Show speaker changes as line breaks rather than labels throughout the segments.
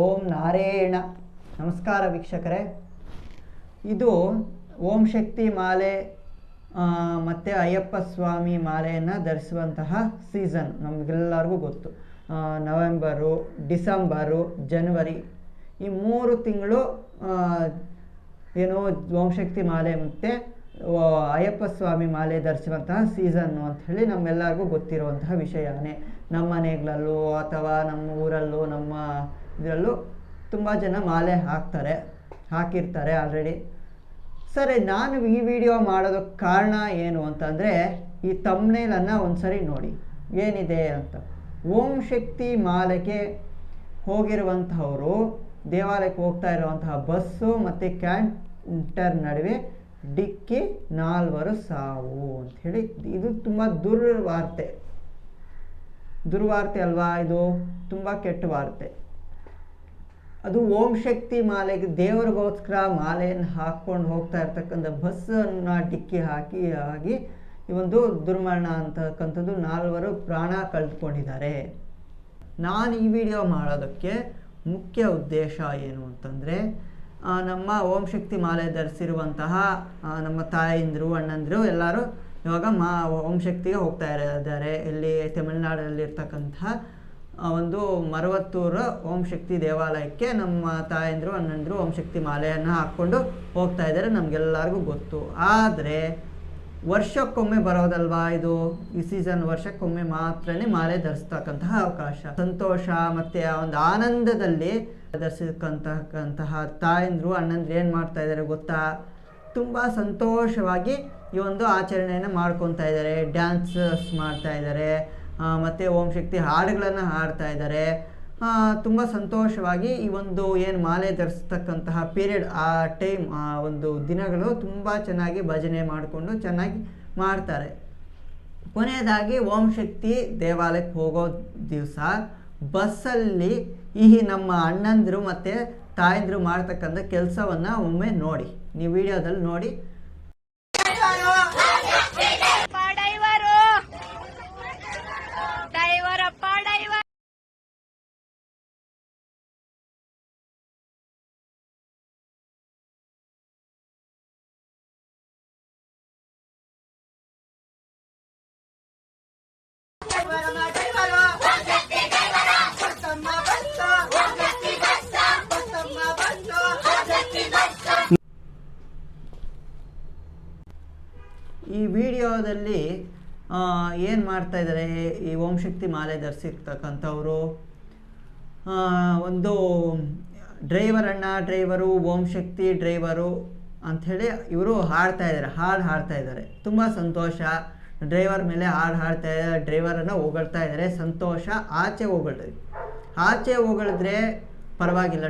ಓಂ ನಾರಾಯಣ. ನಮಸ್ಕಾರ ವೀಕ್ಷಕರೇ. ಇದು ಓಂ ಶಕ್ತಿ ಮಾಲೆ ಮತ್ತು ಅಯ್ಯಪ್ಪ ಸ್ವಾಮಿ ಮಾಲೆಯನ್ನು ಧರಿಸುವಂತಹ ಸೀಸನ್ ನಮಗೆಲ್ಲರಿಗೂ ಗೊತ್ತು. ನವೆಂಬರು, ಡಿಸೆಂಬರು, ಜನವರಿ ಈ 3 ತಿಂಗಳು ಏನು ಓಂ ಶಕ್ತಿ ಮಾಲೆ ಮತ್ತು ಅಯ್ಯಪ್ಪ ಸ್ವಾಮಿ ಮಾಲೆ ಧರಿಸುವಂತಹ ಸೀಸನ್ನು ಅಂಥೇಳಿ ನಮ್ಮೆಲ್ಲರಿಗೂ ಗೊತ್ತಿರುವಂತಹ ವಿಷಯನೇ. ನಮ್ಮ ಮನೆಗಳಲ್ಲೂ ಅಥವಾ ನಮ್ಮ ಊರಲ್ಲೂ ನಮ್ಮ ಇದರಲ್ಲೂ ತುಂಬ ಜನ ಮಾಲೆ ಹಾಕಿರ್ತಾರೆ ಆಲ್ರೆಡಿ. ಸರಿ, ನಾನು ಈ ವಿಡಿಯೋ ಮಾಡೋದಕ್ಕೆ ಕಾರಣ ಏನು ಅಂತಂದರೆ, ಈ ತಮ್ನೇಲನ್ನು ಒಂದ್ಸರಿ ನೋಡಿ ಏನಿದೆ ಅಂತ. ಓಂ ಶಕ್ತಿ ಮಾಲೆಗೆ ಹೋಗಿರುವಂತಹವರು ದೇವಾಲಯಕ್ಕೆ ಹೋಗ್ತಾ ಇರುವಂತಹ ಬಸ್ಸು ಮತ್ತು ಕ್ಯಾಂಟರ್ ನಡುವೆ ಡಿಕ್ಕಿ 4 ಸಾವು ಅಂಥೇಳಿ. ಇದು ತುಂಬ ದುರ್ವಾರ್ತೆ ಅಲ್ವಾ? ಇದು ತುಂಬ ಕೆಟ್ಟ ವಾರ್ತೆ. ಅದು ಓಂ ಶಕ್ತಿ ಮಾಲೆಗೆ ದೇವರಿಗೋಸ್ಕರ ಮಾಲೆಯನ್ನು ಹಾಕ್ಕೊಂಡು ಹೋಗ್ತಾ ಇರ್ತಕ್ಕಂಥ ಬಸ್ಸನ್ನು ಡಿಕ್ಕಿ ಹಾಕಿ ಈ ಒಂದು ದುರ್ಮರಣ ಅಂತಕ್ಕಂಥದ್ದು 4 ಪ್ರಾಣ ಕಳೆದುಕೊಂಡಿದ್ದಾರೆ. ನಾನು ಈ ವಿಡಿಯೋ ಮಾಡೋದಕ್ಕೆ ಮುಖ್ಯ ಉದ್ದೇಶ ಏನು ಅಂತಂದರೆ, ನಮ್ಮ ಓಂ ಶಕ್ತಿ ಮಾಲೆ ಧರಿಸಿರುವಂತಹ ನಮ್ಮ ತಾಯಂದಿರು, ಅಣ್ಣಂದಿರು ಎಲ್ಲರೂ ಇವಾಗ ಓಂ ಶಕ್ತಿಗೆ ಹೋಗ್ತಾ ಇದ್ದಾರೆ. ಇಲ್ಲಿ ತಮಿಳುನಾಡಲ್ಲಿರ್ತಕ್ಕಂತಹ ಒಂದು ಮರವತ್ತೂರು ಓಂ ಶಕ್ತಿ ದೇವಾಲಯಕ್ಕೆ ನಮ್ಮ ತಾಯಂದಿರು, ಅಣ್ಣಂದಿರು ಓಂ ಶಕ್ತಿ ಮಾಲೆಯನ್ನು ಹಾಕ್ಕೊಂಡು ಹೋಗ್ತಾ ಇದ್ದಾರೆ, ನಮಗೆಲ್ಲರಿಗೂ ಗೊತ್ತು. ಆದರೆ ವರ್ಷಕ್ಕೊಮ್ಮೆ ಬರೋದಲ್ವಾ ಇದು? ಈ ಸೀಸನ್ ವರ್ಷಕ್ಕೊಮ್ಮೆ ಮಾತ್ರನೇ ಮಾಲೆ ಧರಿಸ್ತಕ್ಕಂತಹ ಅವಕಾಶ. ಸಂತೋಷ ಮತ್ತು ಆ ಒಂದು ಆನಂದದಲ್ಲಿ ಧರಿಸಿರ್ತಕ್ಕಂತಹ ತಾಯಂದಿರು, ಅಣ್ಣಂದಿರು ಏನು ಮಾಡ್ತಾ ಇದ್ದಾರೆ ಗೊತ್ತಾ? ತುಂಬ ಸಂತೋಷವಾಗಿ ಈ ಒಂದು ಆಚರಣೆಯನ್ನು ಮಾಡ್ಕೊತಾ ಇದ್ದಾರೆ. ಡ್ಯಾನ್ಸಸ್ ಮಾಡ್ತಾ ಇದ್ದಾರೆ ಮತ್ತು ಓಂ ಶಕ್ತಿ ಹಾಡುಗಳನ್ನು ಹಾಡ್ತಾ ಇದ್ದಾರೆ. ತುಂಬ ಸಂತೋಷವಾಗಿ ಈ ಒಂದು ಏನು ಮಾಲೆ ಧರಿಸ್ತಕ್ಕಂತಹ ಪೀರಿಯಡ್, ಆ ಟೈಮ್, ಆ ಒಂದು ದಿನಗಳು ತುಂಬ ಚೆನ್ನಾಗಿ ಭಜನೆ ಮಾಡಿಕೊಂಡು ಚೆನ್ನಾಗಿ ಮಾಡ್ತಾರೆ. ಕೊನೆಯದಾಗಿ ಓಂ ಶಕ್ತಿ ದೇವಾಲಯಕ್ಕೆ ಹೋಗೋ ದಿವಸ ಬಸ್ಸಲ್ಲಿ ಈ ನಮ್ಮ ಅಣ್ಣಂದಿರು ಮತ್ತು ತಾಯಂದಿರು ಮಾಡ್ತಕ್ಕಂಥ ಕೆಲಸವನ್ನು ಒಮ್ಮೆ ನೋಡಿ, ನೀವು ವಿಡಿಯೋದಲ್ಲಿ ನೋಡಿ. ಈ ವಿಡಿಯೋದಲ್ಲಿ ಏನು ಮಾಡ್ತಾ ಇದ್ದಾರೆ, ಈ ಓಂ ಶಕ್ತಿ ಮಾಲೆ ಧರಿಸಿರ್ತಕ್ಕಂಥವರು ಒಂದು ಡ್ರೈವರು ಓಂ ಶಕ್ತಿ ಡ್ರೈವರು ಅಂಥೇಳಿ ಇವರು ಹಾಡು ಹಾಡ್ತಾ ಇದ್ದಾರೆ. ತುಂಬ ಸಂತೋಷ. ಡ್ರೈವರ್ ಮೇಲೆ ಹಾಡ್ತಾ ಇದ್ದಾರೆ, ಡ್ರೈವರನ್ನು ಹೊಗಳ್ತಾ ಇದ್ದಾರೆ. ಸಂತೋಷ. ಆಚೆ ಹೊಗಳಿದ್ರೆ ಪರವಾಗಿಲ್ಲ,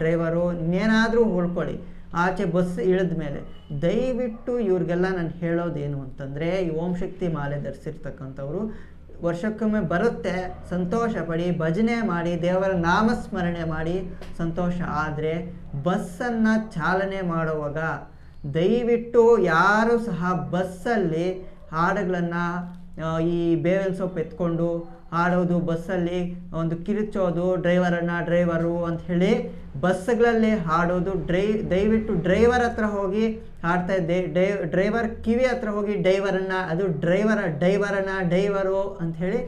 ಡ್ರೈವರು ಇನ್ನೇನಾದರೂ ಹೊಳ್ಕೊಳ್ಳಿ. ಆಚೆ ಬಸ್ ಇಳಿದ ಮೇಲೆ ದಯವಿಟ್ಟು ಇವ್ರಿಗೆಲ್ಲ ನಾನು ಹೇಳೋದೇನು ಅಂತಂದರೆ, ಈ ಓಂ ಶಕ್ತಿ ಮಾಲೆ ಧರಿಸಿರ್ತಕ್ಕಂಥವ್ರು ವರ್ಷಕ್ಕೊಮ್ಮೆ ಬರುತ್ತೆ, ಸಂತೋಷ ಪಡಿ, ಭಜನೆ ಮಾಡಿ, ದೇವರ ನಾಮಸ್ಮರಣೆ ಮಾಡಿ ಸಂತೋಷ. ಆದರೆ ಬಸ್ಸನ್ನು ಚಾಲನೆ ಮಾಡುವಾಗ ದಯವಿಟ್ಟು ಯಾರು ಸಹ ಬಸ್ಸಲ್ಲಿ ಹಾಡುಗಳನ್ನು ಈ ಬೇವಿನ ಸೊಪ್ಪು ಎತ್ಕೊಂಡು ಹಾಡೋದು, ಬಸ್ಸಲ್ಲಿ ಒಂದು ಕಿರುಚೋದು, ಡ್ರೈವರು ಅಂತ ಹೇಳಿ ಬಸ್ಗಳಲ್ಲಿ ಹಾಡೋದು, ದಯವಿಟ್ಟು ಡ್ರೈವರ್ ಹತ್ರ ಹೋಗಿ ಹಾಡ್ತಾ ಇದ್ದೆ, ಡ್ರೈವರ್ ಕಿವಿ ಹತ್ರ ಹೋಗಿ ಡೈವರು ಅಂಥೇಳಿ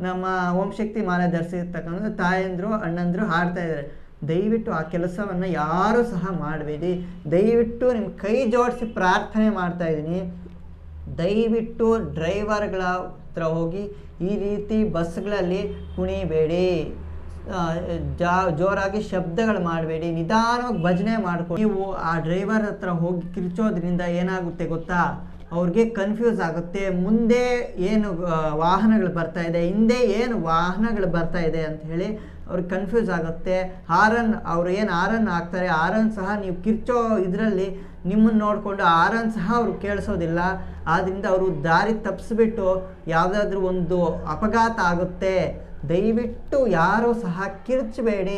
ನಮ್ಮ ಓಂ ಶಕ್ತಿ ಮಾಲೆ ಧರಿಸಿರ್ತಕ್ಕಂಥ ತಾಯಂದಿರು, ಅಣ್ಣಂದಿರು ಹಾಡ್ತಾ ಇದ್ದಾರೆ. ದಯವಿಟ್ಟು ಆ ಕೆಲಸವನ್ನು ಯಾರೂ ಸಹ ಮಾಡಬೇಡಿ. ದಯವಿಟ್ಟು ನಿಮ್ಮ ಕೈ ಜೋಡಿಸಿ ಪ್ರಾರ್ಥನೆ ಮಾಡ್ತಾ ಇದ್ದೀನಿ. ದಯವಿಟ್ಟು ಡ್ರೈವರ್ಗಳ ಹತ್ರ ಹೋಗಿ ಈ ರೀತಿ ಬಸ್ಗಳಲ್ಲಿ ಕುಣಿಬೇಡಿ, ಜೋರಾಗಿ ಶಬ್ದಗಳು ಮಾಡಬೇಡಿ, ನಿಧಾನವಾಗಿ ಭಜನೆ ಮಾಡ್ಕೊಂಡು. ನೀವು ಆ ಡ್ರೈವರ್ ಹತ್ರ ಹೋಗಿ ಕಿರ್ಚೋದ್ರಿಂದ ಏನಾಗುತ್ತೆ ಗೊತ್ತಾ? ಅವ್ರಿಗೆ ಕನ್ಫ್ಯೂಸ್ ಆಗುತ್ತೆ. ಮುಂದೆ ಏನು ವಾಹನಗಳು ಬರ್ತಾ ಇದೆ, ಹಿಂದೆ ಏನು ವಾಹನಗಳು ಬರ್ತಾ ಇದೆ ಅಂತ ಹೇಳಿ ಅವ್ರಿಗೆ ಕನ್ಫ್ಯೂಸ್ ಆಗುತ್ತೆ. ಅವ್ರು ಏನು ಹಾರನ್ ಹಾಕ್ತಾರೆ, ಹಾರನ್ ಸಹ ನೀವು ಕಿರ್ಚೋ ಇದರಲ್ಲಿ ನಿಮ್ಮನ್ನು ನೋಡಿಕೊಂಡು ಹಾರನ್ ಸಹ ಅವ್ರು ಕೇಳಿಸೋದಿಲ್ಲ. ಆದ್ದರಿಂದ ಅವರು ದಾರಿ ತಪ್ಪಿಸ್ಬಿಟ್ಟು ಯಾವುದಾದ್ರೂ ಒಂದು ಅಪಘಾತ ಆಗುತ್ತೆ. ದಯವಿಟ್ಟು ಯಾರೂ ಸಹ ಕಿರ್ಚಬೇಡಿ.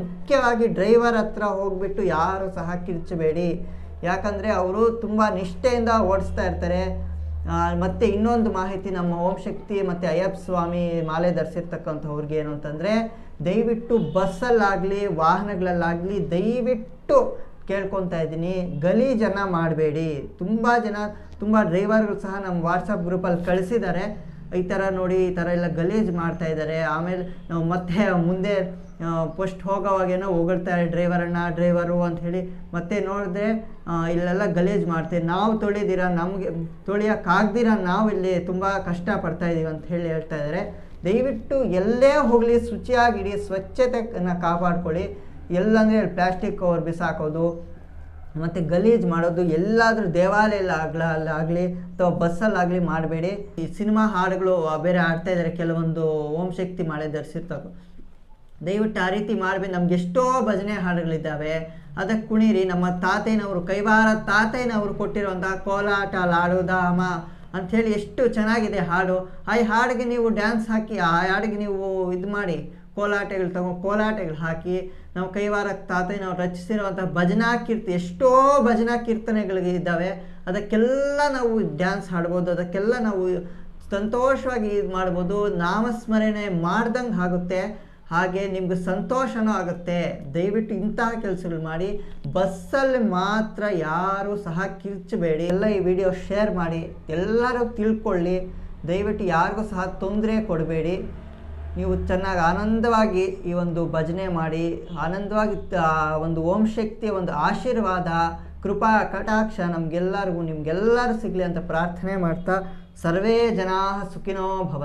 ಮುಖ್ಯವಾಗಿ ಡ್ರೈವರ್ ಹತ್ರ ಹೋಗ್ಬಿಟ್ಟು ಯಾರೂ ಸಹ ಕಿರ್ಚಬೇಡಿ. ಯಾಕಂದರೆ ಅವರು ತುಂಬ ನಿಷ್ಠೆಯಿಂದ ಓಡಿಸ್ತಾ ಇರ್ತಾರೆ. ಮತ್ತು ಇನ್ನೊಂದು ಮಾಹಿತಿ, ನಮ್ಮ ಓಂ ಶಕ್ತಿ ಮತ್ತು ಅಯ್ಯಪ್ಪ ಸ್ವಾಮಿ ಮಾಲೆ ಧರಿಸಿರ್ತಕ್ಕಂಥವ್ರಿಗೆ ಏನು ಅಂತಂದರೆ, ದಯವಿಟ್ಟು ಬಸ್ಸಲ್ಲಾಗಲಿ ವಾಹನಗಳಲ್ಲಾಗಲಿ ದಯವಿಟ್ಟು ಕೇಳ್ಕೊತಾ ಇದ್ದೀನಿ, ಗಲೀಜನ್ನು ಮಾಡಬೇಡಿ. ತುಂಬ ಡ್ರೈವರ್ಗಳು ಸಹ ನಮ್ಮ ವಾಟ್ಸಪ್ ಗ್ರೂಪಲ್ಲಿ ಕಳಿಸಿದ್ದಾರೆ, ಈ ಥರ ನೋಡಿ ಈ ಥರ ಎಲ್ಲ ಗಲೀಜು ಮಾಡ್ತಾ ಇದ್ದಾರೆ. ಆಮೇಲೆ ನಾವು ಮತ್ತೆ ಮುಂದೆ ಫಸ್ಟ್ ಹೋಗೋವಾಗೇನೋ ಹೊಗಳ್ತಾರೆ ಡ್ರೈವರು ಅಂಥೇಳಿ, ಮತ್ತೆ ನೋಡಿದ್ರೆ ಇಲ್ಲೆಲ್ಲ ಗಲೀಜು ಮಾಡ್ತೀವಿ, ನಾವು ನಮಗೆ ತೊಳಿಯೋಕ್ಕಾಗ್ದಿರ ನಾವು ಇಲ್ಲಿ ತುಂಬ ಕಷ್ಟಪಡ್ತಾ ಇದ್ದೀವಿ ಅಂತ ಹೇಳ್ತಾ ಇದ್ದಾರೆ. ದಯವಿಟ್ಟು ಎಲ್ಲೇ ಹೋಗಲಿ ಶುಚಿಯಾಗಿಡಿ, ಸ್ವಚ್ಛತೆಯನ್ನು ಕಾಪಾಡ್ಕೊಳ್ಳಿ. ಎಲ್ಲಂದರೆ ಪ್ಲಾಸ್ಟಿಕ್ ಕವರ್ ಬಿಸಾಕೋದು ಮತ್ತು ಗಲೀಜು ಮಾಡೋದು ಎಲ್ಲಾದರೂ ದೇವಾಲಯಲ್ಲಾಗಲಿ ಅಥವಾ ಬಸ್ಸಲ್ಲಾಗಲಿ ಮಾಡಬೇಡಿ. ಈ ಸಿನಿಮಾ ಹಾಡುಗಳು ಬೇರೆ ಆಡ್ತಾ ಇದ್ದಾರೆ, ಕೆಲವೊಂದು ಓಂ ಶಕ್ತಿ ಮಾಲೆ ಧರಿಸಿರ್ತವೆ, ದಯವಿಟ್ಟು ಆ ರೀತಿ ಮಾಡಬೇಡಿ. ನಮ್ಗೆ ಎಷ್ಟೋ ಭಜನೆ ಹಾಡುಗಳಿದ್ದಾವೆ, ಅದಕ್ಕೆ ಕುಣೀರಿ. ನಮ್ಮ ತಾತಯ್ಯನವರು ಕೈವಾರ ತಾತಯ್ಯನವರು ಕೊಟ್ಟಿರುವಂಥ ಕೋಲಾಟ ಲಾಡುಧಾಮ ಅಂಥೇಳಿ ಎಷ್ಟು ಚೆನ್ನಾಗಿದೆ ಹಾಡು. ಆ ಹಾಡಿಗೆ ನೀವು ಡ್ಯಾನ್ಸ್ ಹಾಕಿ, ಆ ಹಾಡಿಗೆ ನೀವು ಇದು ಮಾಡಿ, ಕೋಲಾಟಗಳು ಹಾಕಿ, ನಾವು ಕೈವಾರ ತಾತಯ್ಯನವ್ರು ರಚಿಸಿರುವಂಥ ಭಜನಾ ಕೀರ್ತಿ, ಎಷ್ಟೋ ಭಜನಾ ಕೀರ್ತನೆಗಳಿಗೆ ಇದ್ದಾವೆ, ಅದಕ್ಕೆಲ್ಲ ನಾವು ಡ್ಯಾನ್ಸ್ ಹಾಡ್ಬೋದು, ಅದಕ್ಕೆಲ್ಲ ನಾವು ಸಂತೋಷವಾಗಿ ಇದು ಮಾಡ್ಬೋದು. ನಾಮಸ್ಮರಣೆ ಮಾಡ್ದಂಗೆ ಆಗುತ್ತೆ, ಹಾಗೆ ನಿಮ್ಗೆ ಸಂತೋಷನೂ ಆಗುತ್ತೆ. ದಯವಿಟ್ಟು ಇಂತಹ ಕೆಲಸಗಳು ಮಾಡಿ. ಬಸ್ಸಲ್ಲಿ ಮಾತ್ರ ಯಾರೂ ಸಹ ಕಿರ್ಚಬೇಡಿ. ಎಲ್ಲ ಈ ವಿಡಿಯೋ ಶೇರ್ ಮಾಡಿ, ಎಲ್ಲರೂ ತಿಳ್ಕೊಳ್ಳಿ. ದಯವಿಟ್ಟು ಯಾರಿಗೂ ಸಹ ತೊಂದರೆ ಕೊಡಬೇಡಿ. ನೀವು ಚೆನ್ನಾಗಿ ಆನಂದವಾಗಿ ಈ ಒಂದು ಭಜನೆ ಮಾಡಿ, ಆನಂದವಾಗಿ ಒಂದು ಓಂ ಶಕ್ತಿಯ ಒಂದು ಆಶೀರ್ವಾದ, ಕೃಪಾ ಕಟಾಕ್ಷ ನಿಮಗೆಲ್ಲರೂ ಸಿಗಲಿ ಅಂತ ಪ್ರಾರ್ಥನೆ ಮಾಡ್ತಾ, ಸರ್ವೇ ಜನಾಃ ಸುಖಿನೋ ಭವಂತು.